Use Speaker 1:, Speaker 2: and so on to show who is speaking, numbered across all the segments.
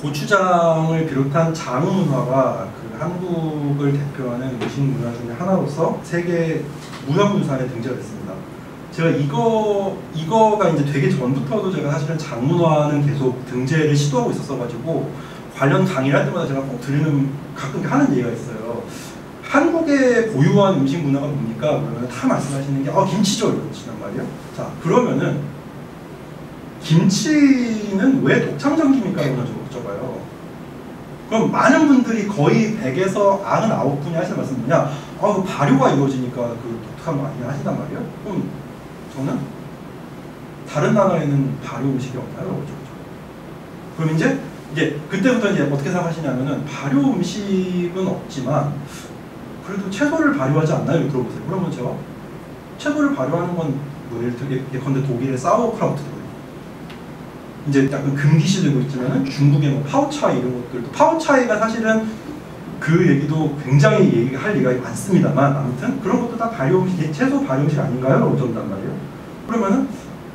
Speaker 1: 고추장을 비롯한 장우 문화가 그 한국을 대표하는 음식 문화 중에 하나로서 세계 무형유산에 등재가 됐습니다. 제가 이거가 이제 되게 전부터도 제가 사실은 장문화는 계속 등재를 시도하고 있었어가지고 관련 강의를 할 때마다 제가 꼭 가끔 하는 얘기가 있어요. 한국의 고유한 음식 문화가 뭡니까? 그러면 다 말씀하시는 게 김치죠 이러시단 말이에요. 자 그러면은 김치는 왜 독창정기입니까? 라고 여쭤봐요. 그럼 많은 분들이 거의 100에서 99분이 하시는 말씀은 뭐냐? 그 발효가 이루어지니까 그 독특한 거 아니냐 하신단 말이에요. 그럼 저는 다른 나라에는 발효 음식이 없나요? 그렇죠. 그럼 이제 그때부터 이제 어떻게 생각하시냐면은 발효 음식은 없지만 그래도 채소를 발효하지 않나요? 물어보세요. 그러면 제가 채소를 발효하는 건 뭐 예컨대 독일의 사우어크라우트도 이제 약간 금기시되고 있지만은 중국의 뭐 파오차이 이런 것들도 파오차이가 사실은 그 얘기도 굉장히 얘기할 얘기가 많습니다만 아무튼 그런 것도 다 발효 음식, 채소 발효 음식 아닌가요? 라고 묻는단 말이에요. 그러면은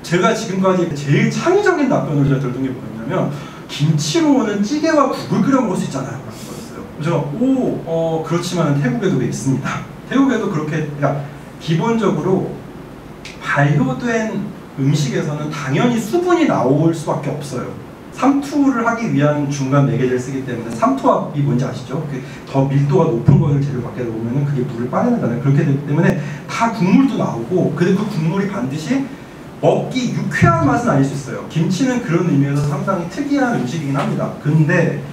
Speaker 1: 제가 지금까지 제일 창의적인 답변을 제가 들었던 게 뭐였냐면 김치로는 찌개와 국을 끓여 먹을 수 있잖아요. 라는 거였어요. 제가 그렇지만 태국에도 왜 있습니다. 태국에도 그렇게 그러니까 기본적으로 발효된 음식에서는 당연히 수분이 나올 수밖에 없어요. 삼투를 하기 위한 중간 매개제를 쓰기 때문에 삼투압이 뭔지 아시죠? 더 밀도가 높은 거를 재료 밖에 놓으면 그게 물을 빠내는다는 그렇게 되기 때문에 다 국물도 나오고 근데 그 국물이 반드시 먹기 유쾌한 맛은 아닐 수 있어요. 김치는 그런 의미에서 상당히 특이한 음식이긴 합니다. 근데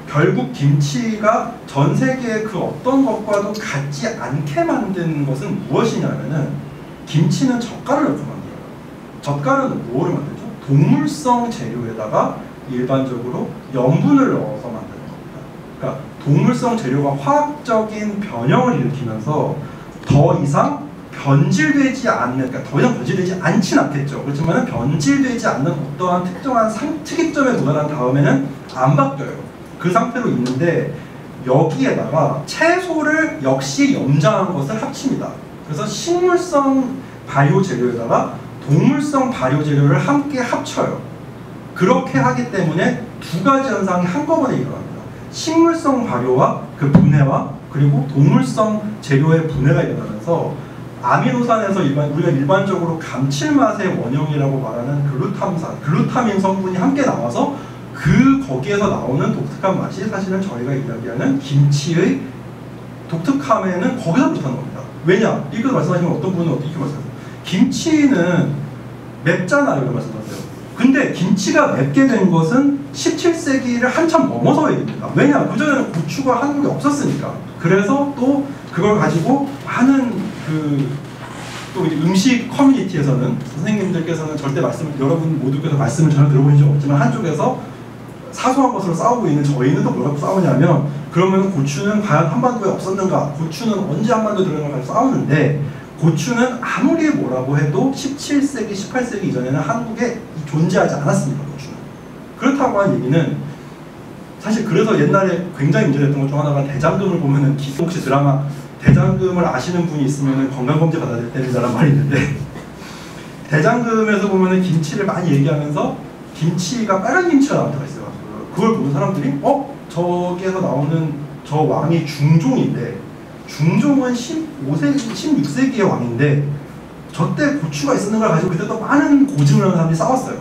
Speaker 1: 결국 김치가 전 세계의 그 어떤 것과도 같지 않게 만든 것은 무엇이냐면은 김치는 젓갈을 넣고 만들어요. 젓갈은 뭐를 만들죠? 동물성 재료에다가 일반적으로 염분을 넣어서 만드는 겁니다. 그러니까 동물성 재료가 화학적인 변형을 일으키면서 더 이상 변질되지 않는, 그러니까 더 이상 변질되지 않진 않겠죠. 그렇지만 변질되지 않는 어떠한 특정한 특이점에 도달한 다음에는 안 바뀌어요. 그 상태로 있는데 여기에다가 채소를 역시 염장한 것을 합칩니다. 그래서 식물성 발효 재료에다가 동물성 발효 재료를 함께 합쳐요. 그렇게 하기 때문에 두 가지 현상이 한꺼번에 일어납니다. 식물성 발효와 그 분해와 그리고 동물성 재료의 분해가 일어나면서 아미노산에서 우리가 일반적으로 감칠맛의 원형이라고 말하는 글루타민 성분이 함께 나와서 거기에서 나오는 독특한 맛이 사실은 저희가 이야기하는 김치의 독특함에는 거기서부터 나는 겁니다. 왜냐? 이거 말씀하시면 어떤 분은 어떻게 말씀하세요? 김치는 맵잖아요. 이렇게 말씀하세요. 근데 김치가 맵게 된 것은 17세기를 한참 넘어서야 됩니다. 왜냐? 그전에는 고추가 한국에 없었으니까. 그래서 또 그걸 가지고 많은 또 음식 커뮤니티에서는 선생님들께서는 절대 여러분 모두께서 말씀을 전혀 들어보신 적 없지만 한쪽에서 사소한 것으로 싸우고 있는 저희는 또 뭘 갖고 싸우냐면 그러면 고추는 과연 한반도에 없었는가? 고추는 언제 한반도에 들어간가 가지고 싸우는데 고추는 아무리 뭐라고 해도 17세기, 18세기 이전에는 한국에 존재하지 않았습니다. 고추는. 그렇다고 한 얘기는 사실 그래서 옛날에 굉장히 문제됐던 것 중 하나가 대장금을 보면은 혹시 드라마 대장금을 아시는 분이 있으면 건강검진 받아야 된다는 말이 있는데 대장금에서 보면은 김치를 많이 얘기하면서 김치가 빨간 김치가 나올 때가 있어요. 그걸 보는 사람들이 저기에서 나오는 저 왕이 중종인데 중종은 16세기의 왕인데 저때 고추가 있었는 걸 가지고 그때 또 많은 고증을 하는 사람들이 싸웠어요.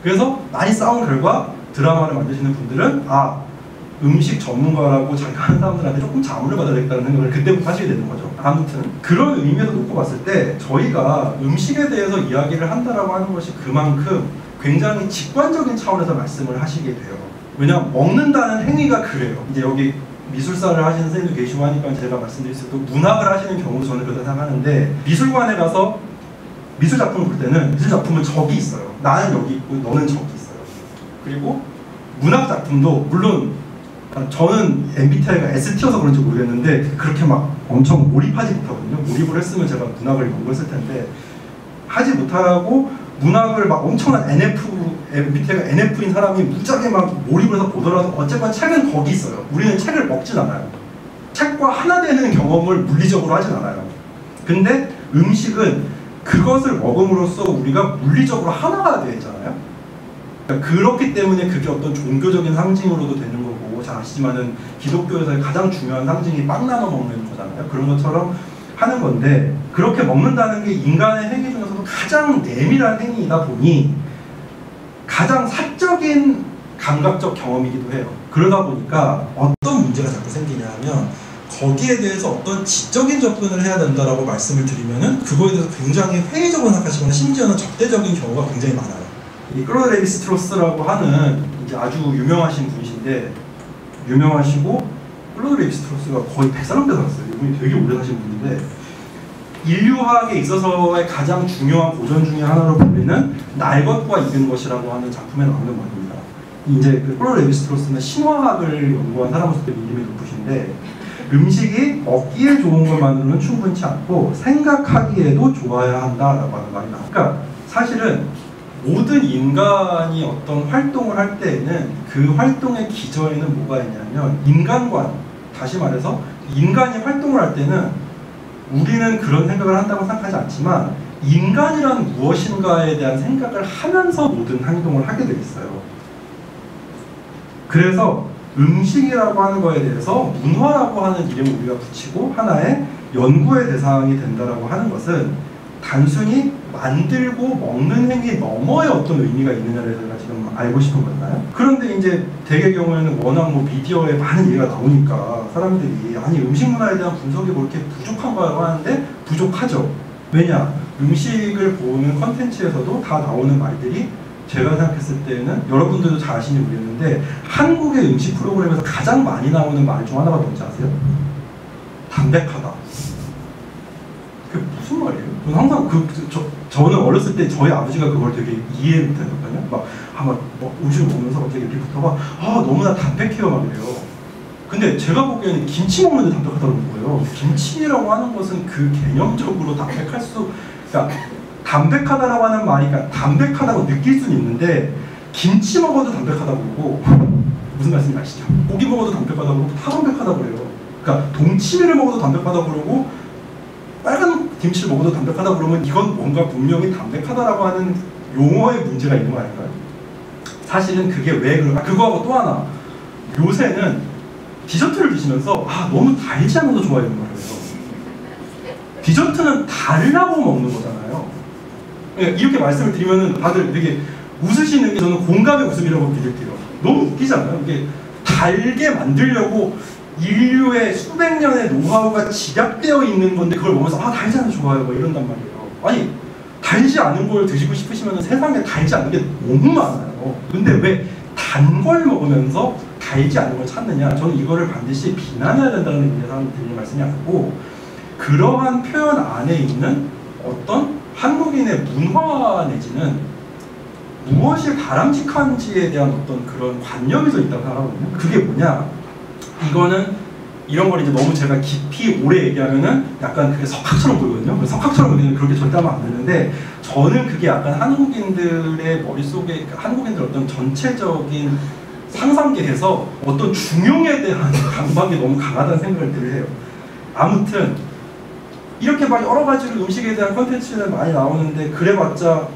Speaker 1: 그래서 많이 싸운 결과 드라마를 만드시는 분들은 음식 전문가라고 자기가 하는 사람들한테 조금 자문을 받아야 되겠다는 생각을 그때부터 하시게 되는 거죠. 아무튼 그런 의미에서 놓고 봤을 때 저희가 음식에 대해서 이야기를 한다라고 하는 것이 그만큼 굉장히 직관적인 차원에서 말씀을 하시게 돼요. 왜냐하면 먹는다는 행위가 그래요. 이제 여기 미술사를 하시는 선생님도 계시고 하니까 제가 말씀드릴 수 있고 문학을 하시는 경우도 저는 그렇다 생각하는데 미술관에 가서 미술 작품을 볼 때는 미술 작품은 저기 있어요. 나는 여기 있고 너는 저기 있어요. 그리고 문학 작품도 물론 저는 MBTI가 S티어서 그런지 모르겠는데 그렇게 막 엄청 몰입하지 못하거든요. 몰입을 했으면 제가 문학을 연구했을 텐데 하지 못하고 문학을 막 엄청난 MBTI가 NF인 사람이 무지하게 막 몰입을 해서 보더라도 어쨌건 책은 거기 있어요. 우리는 책을 먹진 않아요. 책과 하나 되는 경험을 물리적으로 하진 않아요. 근데 음식은 그것을 먹음으로써 우리가 물리적으로 하나가 되잖아요. 그러니까 그렇기 때문에 그게 어떤 종교적인 상징으로도 되는 거고, 잘 아시지만은 기독교에서의 가장 중요한 상징이 빵 나눠 먹는 거잖아요. 그런 것처럼 하는 건데, 그렇게 먹는다는 게 인간의 행위 중에서도 가장 내밀한 행위이다 보니 가장 사적인 감각적 경험이기도 해요. 그러다 보니까 어떤 문제가 자꾸 생기냐면, 거기에 대해서 어떤 지적인 접근을 해야 된다라고 말씀을 드리면은 그거에 대해서 굉장히 회의적으로 생각하시거나 심지어는 적대적인 경우가 굉장히 많아요. 이 클로드 레비 스트로스라고 하는 이제 아주 유명하신 분이신데, 유명하시고 클로드 레비 스트로스가 거의 100살 넘게 살았어요. 이분이 되게 오래 사신 분인데, 인류학에 있어서의 가장 중요한 고전 중에 하나로 불리는 날 것과 이긴 것이라고 하는 작품에 나오는 말입니다. 이제 그 클로드 레비 스트로스는 신화학을 연구한 사람으로서 이름이 높으신데, 음식이 먹기에 좋은 것만으로는 충분치 않고 생각하기에도 좋아야 한다라고 하는 말이 나와요. 그러니까 사실은 모든 인간이 어떤 활동을 할 때에는 그 활동의 기저에는 뭐가 있냐면 인간관, 다시 말해서 인간이 활동을 할 때는 우리는 그런 생각을 한다고 생각하지 않지만 인간이란 무엇인가에 대한 생각을 하면서 모든 행동을 하게 돼 있어요. 그래서 음식이라고 하는 거에 대해서 문화라고 하는 이름을 우리가 붙이고 하나의 연구의 대상이 된다라고 하는 것은 단순히 만들고 먹는 행위 너머의 어떤 의미가 있느냐를 제가 지금 알고 싶은 거잖아요. 그런데 이제 대개 경우에는 워낙 뭐 미디어에 많은 얘기가 나오니까 사람들이 아니 음식 문화에 대한 분석이 뭐 이렇게 부족한가요 하는데 부족하죠. 왜냐? 음식을 보는 컨텐츠에서도 다 나오는 말들이 제가 생각했을 때는 여러분들도 잘 아시는지 모르겠는데 한국의 음식 프로그램에서 가장 많이 나오는 말 중 하나가 뭔지 아세요? 담백하다. 그게 무슨 말이에요? 저는 항상 저는 어렸을 때 저희 아버지가 그걸 되게 이해 못했거든요. 뭐 음식을 먹으면서 갑자기 이렇게 붙어봐. 너무나 담백해요 막 이래요. 근데 제가 보기에는 김치 먹는데 담백하다는 거예요. 김치라고 하는 것은 그 개념적으로 담백할 수, 그러니까 담백하다라고 하는 말이, 그러니까 담백하다고 느낄 수는 있는데 김치 먹어도 담백하다고 그러고 무슨 말씀인지 아시죠? 고기 먹어도 담백하다고 그러고 다 담백하다고 그래요. 그러니까 동치미를 먹어도 담백하다고 그러고 빨간 김치를 먹어도 담백하다고 그러면 이건 뭔가 분명히 담백하다라고 하는 용어의 문제가 있는 거 아닐까요? 사실은 그게 왜 그럴까? 그거하고 또 하나, 요새는 디저트를 드시면서 너무 달지 않아서 좋아하는 거예요. 디저트는 달라고 먹는 거잖아요. 이렇게 말씀을 드리면은 다들 되게 웃으시는 게 저는 공감의 웃음이라고 믿을게요. 너무 웃기잖아요. 이게 달게 만들려고 인류의 수백 년의 노하우가 집약되어 있는 건데 그걸 먹으면서 달지 않아서 좋아요 뭐 이런단 말이에요. 아니 달지 않은 걸 드시고 싶으시면 세상에 달지 않은 게 너무 많아요. 근데 왜 단 걸 먹으면서 달지 않은 걸 찾느냐? 저는 이거를 반드시 비난해야 된다는 의미에서 드리는 말씀이 아니고, 그러한 표현 안에 있는 어떤 한국인의 문화 내지는 무엇이 바람직한지에 대한 어떤 그런 관념이 더 있다고 생각하거든요. 그게 뭐냐? 이거는 이런 걸 이제 너무 제가 깊이 오래 얘기하면은 약간 그게 석학처럼 보이거든요. 석학처럼 보이면 그렇게 절대 하면 안 되는데, 저는 그게 약간 한국인들의 머릿속에, 한국인들 어떤 전체적인 상상계에서 어떤 중용에 대한 강박이 너무 강하다는 생각을 해요. 아무튼 이렇게 막 여러 가지로 음식에 대한 컨텐츠는 많이 나오는데, 그래봤자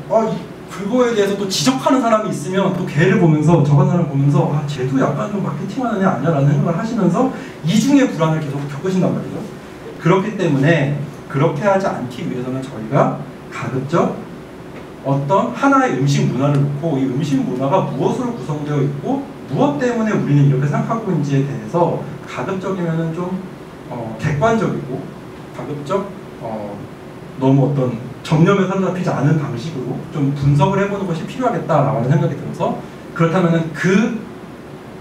Speaker 1: 그거에 대해서 또 지적하는 사람이 있으면 또 걔를 보면서, 저런 사람 보면서 쟤도 약간 좀 마케팅하는 애 아니야? 라는 생각을 하시면서 이중의 불안을 계속 겪으신단 말이죠. 그렇기 때문에 그렇게 하지 않기 위해서는 저희가 가급적 어떤 하나의 음식 문화를 놓고 이 음식 문화가 무엇으로 구성되어 있고 무엇 때문에 우리는 이렇게 생각하고 있는지에 대해서 가급적이면은 좀 객관적이고 가급적 너무 어떤 정념에 사로잡히지 않은 방식으로 좀 분석을 해보는 것이 필요하겠다라는 생각이 들어서, 그렇다면은 그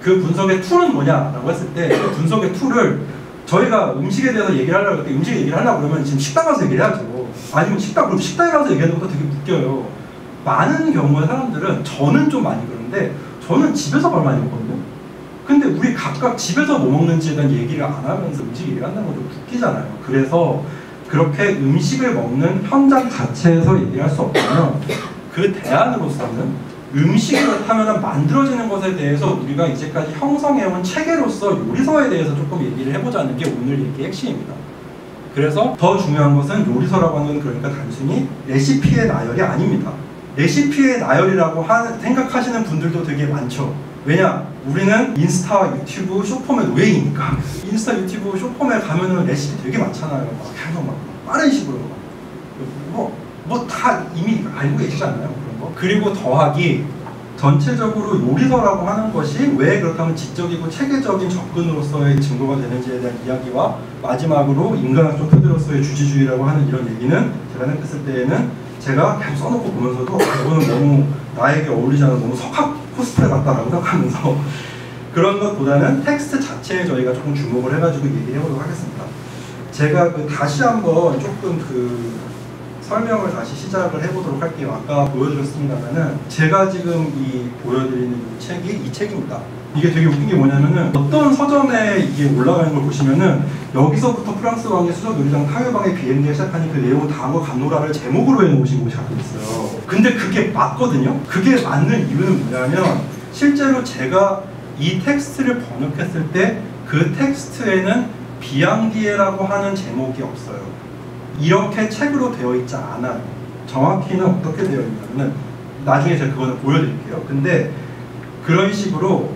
Speaker 1: 분석의 툴은 뭐냐라고 했을 때 그 분석의 툴을 저희가 음식에 대해서 얘기를 하려고 할 때 음식 얘기를 하려고 그러면 지금 식당 가서 얘기를 해야죠. 아니면 식당에 가서 얘기하는 것도 되게 웃겨요. 많은 경우에 사람들은, 저는 좀 많이 그런데 저는 집에서 밥 많이 먹거든요. 근데 우리 각각 집에서 뭐 먹는지에 대한 얘기를 안 하면서 음식 얘기를 한다는 건 좀 웃기잖아요. 그래서 그렇게 음식을 먹는 현장 자체에서 얘기할 수 없다면 그 대안으로서는 음식이 그렇다면 만들어지는 것에 대해서 우리가 이제까지 형성해온 체계로서 요리서에 대해서 조금 얘기를 해보자는 게 오늘 얘기의 핵심입니다. 그래서 더 중요한 것은 요리서라고 하는 건 그러니까 단순히 레시피의 나열이 아닙니다. 레시피의 나열이라고 생각하시는 분들도 되게 많죠. 왜냐? 우리는 인스타, 유튜브, 쇼폼의 노예이니까. 인스타, 유튜브, 쇼폼에 가면은 레시피 되게 많잖아요. 막 계속 막 빠른 식으로 뭐 다 이미 알고 계시지 않나요? 그런 거. 그리고 더하기 전체적으로 요리서라고 하는 것이 왜 그렇다면 지적이고 체계적인 접근으로서의 증거가 되는지에 대한 이야기와 마지막으로 인간학적 토대로서의 주지주의라고 하는 이런 얘기는 제가 생각했을 때에는 제가 계속 써놓고 보면서도 이거는 너무 나에게 어울리지 않은 너무 석학 코스프레 같다라고 생각하면서 그런 것보다는 텍스트 자체에 저희가 조금 주목을 해가지고 얘기를 해보도록 하겠습니다. 제가 다시 한번 조금 설명을 다시 시작을 해보도록 할게요. 아까 보여드렸습니다만은 제가 지금 보여드리는 이 책입니다. 이게 되게 웃긴 게 뭐냐면은 어떤 서점에 이게 올라가는 걸 보시면은 여기서부터 프랑스 왕의 수저 놀이장 타유방의 비행기에 시작하니 그 내용은 다음과 감노라를 제목으로 해놓으신 곳이 가끔 있어요. 근데 그게 맞거든요. 그게 맞는 이유는 뭐냐면 실제로 제가 이 텍스트를 번역했을 때 그 텍스트에는 비앙디에라고 하는 제목이 없어요. 이렇게 책으로 되어 있지 않아요. 정확히는 어떻게 되어 있냐면은 나중에 제가 그거는 보여드릴게요. 근데 그런 식으로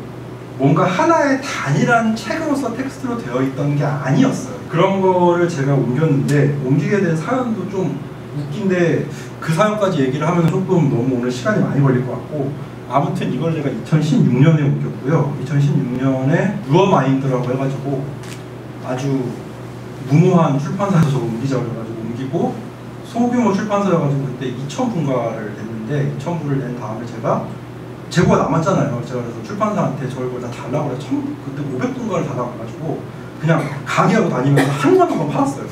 Speaker 1: 뭔가 하나의 단일한 책으로서 텍스트로 되어 있던 게 아니었어요. 그런 거를 제가 옮겼는데 옮기게 된 사연도 좀 웃긴데 그 사연까지 얘기를 하면 조금 너무 오늘 시간이 많이 걸릴 것 같고 아무튼 이걸 제가 2016년에 옮겼고요. 2016년에 유어마인드라고 해가지고 아주 무모한 출판사에서 저거 옮기자고 해가지고 옮기고 소규모 출판사여가지고 그때 2,000부가를 냈는데 2,000부를 낸 다음에 제가 재고가 남았잖아요. 제가 그래서 출판사한테 저걸 다 달라고 해서 그때 500분가를 달라고 해가지고 그냥 강의하고 다니면서 한 권만 팔았어요.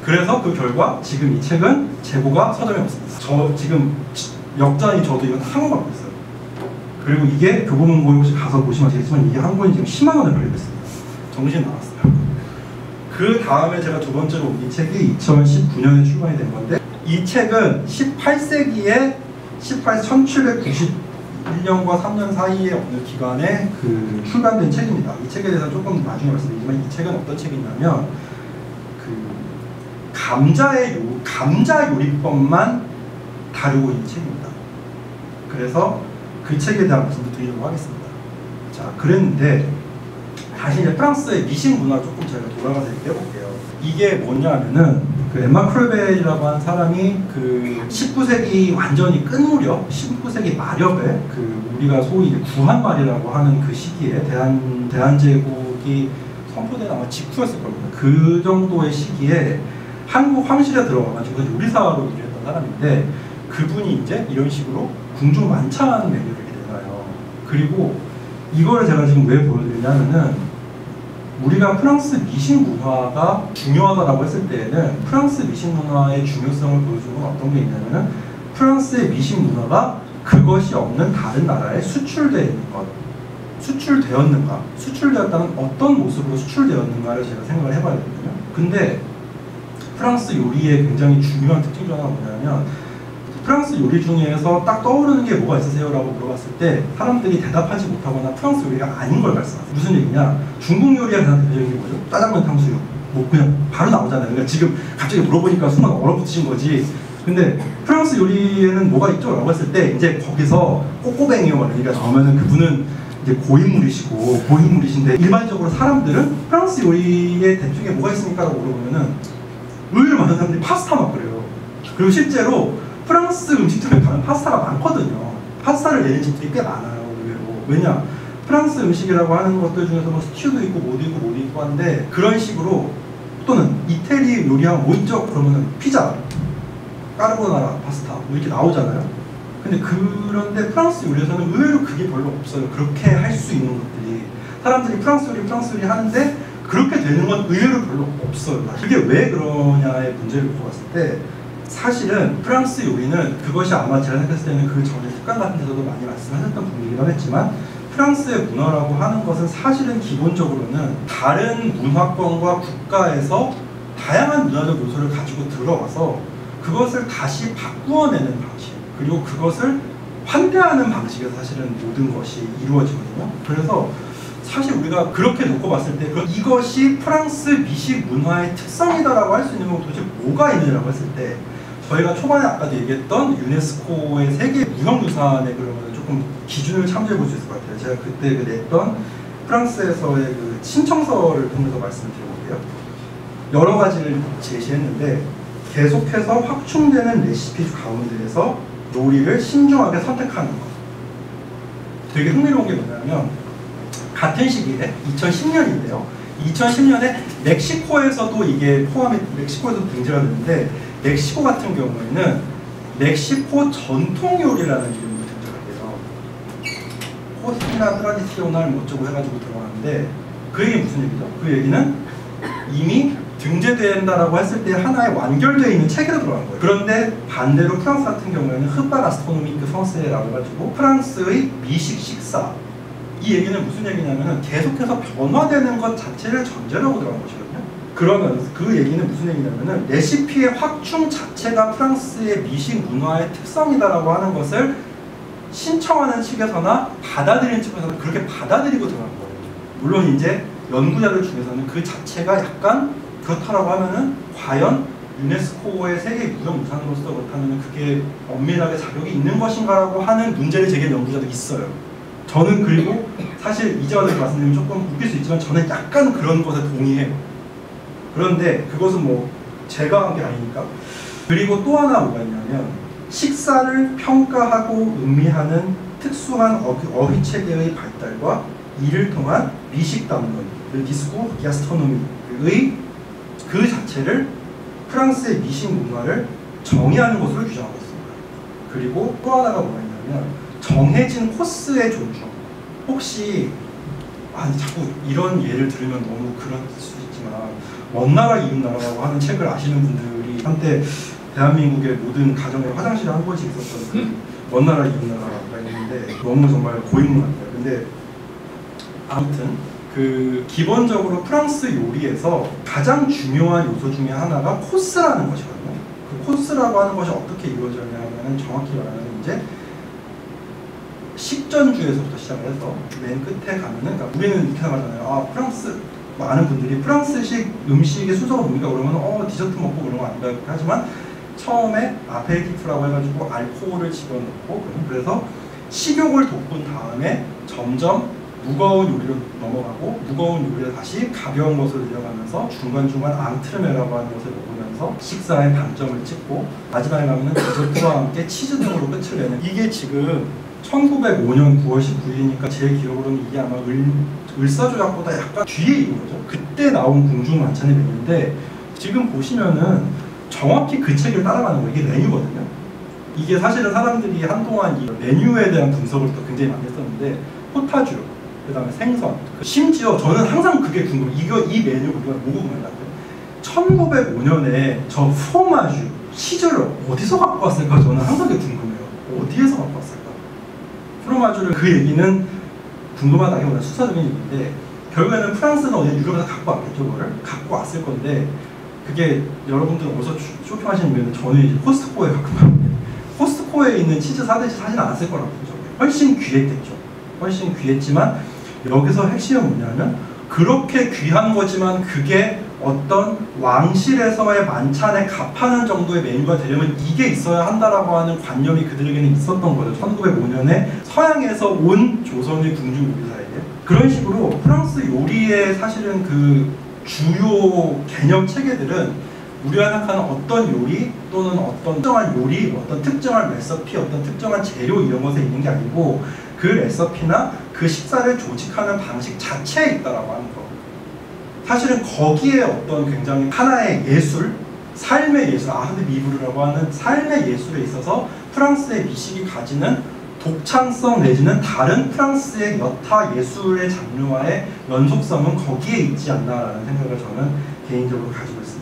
Speaker 1: 그래서 그 결과 지금 이 책은 재고가 서점에 없습니다. 저 지금 역자니 저도 이건 한 권 갖고 있어요. 그리고 이게 교보문고에 혹시 가서 보시면 아시겠지만 이게 한 권이 지금 10만 원을 걸리고 있습니다. 정신 나갔어요. 그 다음에 제가 두 번째로 옮긴 책이 2019년에 출간이 된 건데 이 책은 18세기에 1791년과 3년 사이의 어느 기간에 출간된 책입니다. 이 책에 대해서 조금 나중에 말씀드리지만 이 책은 어떤 책이냐면 감자 요리법만 다루고 있는 책입니다. 그래서 그 책에 대한 말씀도 드리려고 하겠습니다. 자, 그랬는데 다시 이제 프랑스의 미식 문화 조금 제가 돌아가서 얘기해볼게요. 이게 뭐냐면은 엠마 크레벨이라고 하는 사람이 19세기 완전히 끝 무렵, 19세기 말엽에 우리가 소위 구한말이라고 하는 그 시기에 대한제국이 선포된 아마 직후였을 겁니다. 그 정도의 시기에 한국 황실에 들어가가지고 요리사로 일을 했던 사람인데 그분이 이제 이런 식으로 궁중 만찬 메뉴를 이렇게 내놔요. 그리고 이거를 제가 지금 왜 보여드리냐면은 우리가 프랑스 미식 문화가 중요하다고 했을 때에는 프랑스 미식 문화의 중요성을 보여주는 건 어떤 게 있냐면은 프랑스의 미식 문화가 그것이 없는 다른 나라에 수출되어 있는 것, 수출되었는가, 수출되었다면 어떤 모습으로 수출되었는가를 제가 생각을 해봐야 되거든요. 근데 프랑스 요리의 굉장히 중요한 특징 중 하나가 뭐냐면 프랑스 요리 중에서 딱 떠오르는 게 뭐가 있으세요? 라고 물어봤을 때 사람들이 대답하지 못하거나 프랑스 요리가 아닌 걸 말씀하세요. 무슨 얘기냐? 중국 요리가 가장 대표적인 게 뭐죠? 짜장면, 탕수육. 뭐 그냥 바로 나오잖아요. 그러니까 지금 갑자기 물어보니까 순간 얼어붙으신 거지. 근데 프랑스 요리에는 뭐가 있죠? 라고 했을 때 이제 거기서 꼬꼬뱅이요. 그러니까 저면은 그분은 이제 고인물이신데 일반적으로 사람들은 프랑스 요리의 대중에 뭐가 있습니까? 라고 물어보면은 의외로 많은 사람들이 파스타 막 그래요. 그리고 실제로 프랑스 음식점에 가면 파스타가 많거든요. 파스타를 내는 집들이 꽤 많아요. 의외로. 왜냐? 프랑스 음식이라고 하는 것들 중에서 뭐 스튜도 있고 뭐도 있고 한데 그런 식으로 또는 이태리 요리하면 뭐 있죠? 그러면은 피자, 까르보나라, 파스타 뭐 이렇게 나오잖아요. 근데 그런데 프랑스 요리에서는 의외로 그게 별로 없어요. 그렇게 할 수 있는 것들이 사람들이 프랑스 요리 하는데 그렇게 되는 건 의외로 별로 없어요. 그게 왜 그러냐의 문제를 보았을 때 사실은 프랑스 요리는 그것이 아마 제가 생각했을 때는 그 전에 특강 같은 데서도 많이 말씀하셨던 부분이긴 하겠지만 프랑스의 문화라고 하는 것은 사실은 기본적으로는 다른 문화권과 국가에서 다양한 문화적 요소를 가지고 들어와서 그것을 다시 바꾸어내는 방식 그리고 그것을 환대하는 방식에서 사실은 모든 것이 이루어지거든요. 그래서 사실 우리가 그렇게 놓고 봤을 때 이것이 프랑스 미식 문화의 특성이다라고 할 수 있는 건 도대체 뭐가 있느냐고 했을 때 저희가 초반에 아까도 얘기했던 유네스코의 세계 무형유산의 그러면 조금 기준을 참조해 볼 수 있을 것 같아요. 제가 그때 냈던 프랑스에서의 그 신청서를 통해서 말씀을 드려볼게요. 여러 가지를 제시했는데 계속해서 확충되는 레시피 가운데에서 요리를 신중하게 선택하는 것. 되게 흥미로운 게 뭐냐면 같은 시기에 2010년인데요. 2010년에 멕시코에서도 이게 멕시코에서도 등재가 됐는데 멕시코 같은 경우에는 멕시코 전통 요리라는 이름으로 등재가 돼요. 코시나 트라디시오날 뭐 어쩌고 해가지고 들어가는데 그 얘기는 무슨 얘기죠? 그 얘기는 이미 등재된다라고 했을 때 하나의 완결되어 있는 체계로 들어간 거예요. 그런데 반대로 프랑스 같은 경우에는 흐바 가스트로노미크 프랑스라고 해가지고 프랑스의 미식 식사, 이 얘기는 무슨 얘기냐면 계속해서 변화되는 것 자체를 전제로 하고 들어간 것이거든요. 그러면 그 얘기는 무슨 얘기냐면 레시피의 확충 자체가 프랑스의 미식 문화의 특성이다라고 하는 것을 신청하는 측에서나 받아들이는 측에서나 그렇게 받아들이고 들어간 거예요. 물론 이제 연구자들 중에서는 그 자체가 약간 그렇다라고 하면은 과연 유네스코의 세계 무형유산으로서 그렇다면 그게 엄밀하게 자격이 있는 것인가라고 하는 문제를 제기한 연구자도 있어요. 저는 그리고 사실 이제 와서 말씀드리면 조금 웃길 수 있지만 저는 약간 그런 것에 동의해요. 그런데 그것은 뭐 제가 한 게 아니니까. 그리고 또 하나 뭐가 있냐면 식사를 평가하고 음미하는 특수한 어휘 체계의 발달과 이를 통한 미식 담론, 디스코 가스트로노미의 그 자체를 프랑스의 미식 문화를 정의하는 것으로 규정하고 있습니다. 그리고 또 하나가 뭐가 있냐면 정해진 코스의 존중. 혹시 자꾸 이런 예를 들으면 너무 그럴 수 있지만 먼 나라 이웃 나라라고 하는 책을 아시는 분들이 한때 대한민국의 모든 가정에 화장실에 한 번씩 있었던 그 먼 나라 이웃 나라가 있는데 너무 정말 고인물 같아요. 근데 아무튼 그 기본적으로 프랑스 요리에서 가장 중요한 요소 중에 하나가 코스라는 것이거든요. 그 코스라고 하는 것이 어떻게 이루어지냐면 정확히 말하면 이제 식전주에서부터 시작을 해서 맨 끝에 가면은, 그러니까 우리는 이렇게 생각하잖아요. 프랑스 많은 분들이 프랑스식 음식의 순서가 뭡니까? 그러면 디저트 먹고 그런 거 아닌가 이렇게 하지만 처음에 아페리티프라고 해가지고 알코올을 집어넣고 그래서 식욕을 돋군 다음에 점점 무거운 요리로 넘어가고 무거운 요리를 다시 가벼운 것으로 내려가면서 중간중간 앙트르메라고 하는 것을 먹으면서 식사의 반점을 찍고 마지막에 가면은 디저트와 함께 치즈 등으로 끝을 내는, 이게 지금 1905년 9월 19일이니까 제 기억으로는 이게 아마 을사조약보다 약간 뒤에 있는 거죠. 그때 나온 궁중 만찬의 메뉴인데 지금 보시면은 정확히 그 책을 따라가는 거예요. 이게 메뉴거든요. 이게 사실은 사람들이 한동안 이 메뉴에 대한 분석을 또 굉장히 많이 했었는데 포타주, 그 다음에 생선, 심지어 저는 항상 그게 궁금해요. 이 메뉴 우리가 뭐고 궁금해요. 1905년에 저 프로마주, 치즈를 어디서 갖고 왔을까? 저는 항상 그게 궁금해요. 어디에서 갖고 왔을까? 프로마주를, 그 얘기는 궁금하다기보다 수사적인 얘기인데 결국에는 프랑스는 어디 유럽에서 갖고 왔겠죠. 그거를 갖고 왔을 건데 그게 여러분들은 어디서 쇼핑하시는 분은 저는 이제 코스트코에 갖고 왔는데 코스트코에 있는 치즈 사듯이 사진 않았을 거라고 보죠. 훨씬 귀했겠죠. 훨씬 귀했지만 여기서 핵심은 뭐냐면 그렇게 귀한 거지만 그게 어떤 왕실에서의 만찬에 값하는 정도의 메뉴가 되려면 이게 있어야 한다라고 하는 관념이 그들에게는 있었던 거죠. 1905년에 서양에서 온 조선의 궁중 요리사에게. 그런 식으로 프랑스 요리의 사실은 그 주요 개념 체계들은 우리가 생각하는 어떤 요리 또는 어떤 특정한 요리, 어떤 특정한 레시피, 어떤 특정한 재료 이런 것에 있는 게 아니고 그 레시피나 그 식사를 조직하는 방식 자체에 있다라고 하는 거. 사실은 거기에 어떤 굉장히 하나의 예술, 삶의 예술, 아흐드 미브르라고 하는 삶의 예술에 있어서 프랑스의 미식이 가지는 독창성 내지는 다른 프랑스의 여타 예술의 장르와의 연속성은 거기에 있지 않나라는 생각을 저는 개인적으로 가지고 있습니다.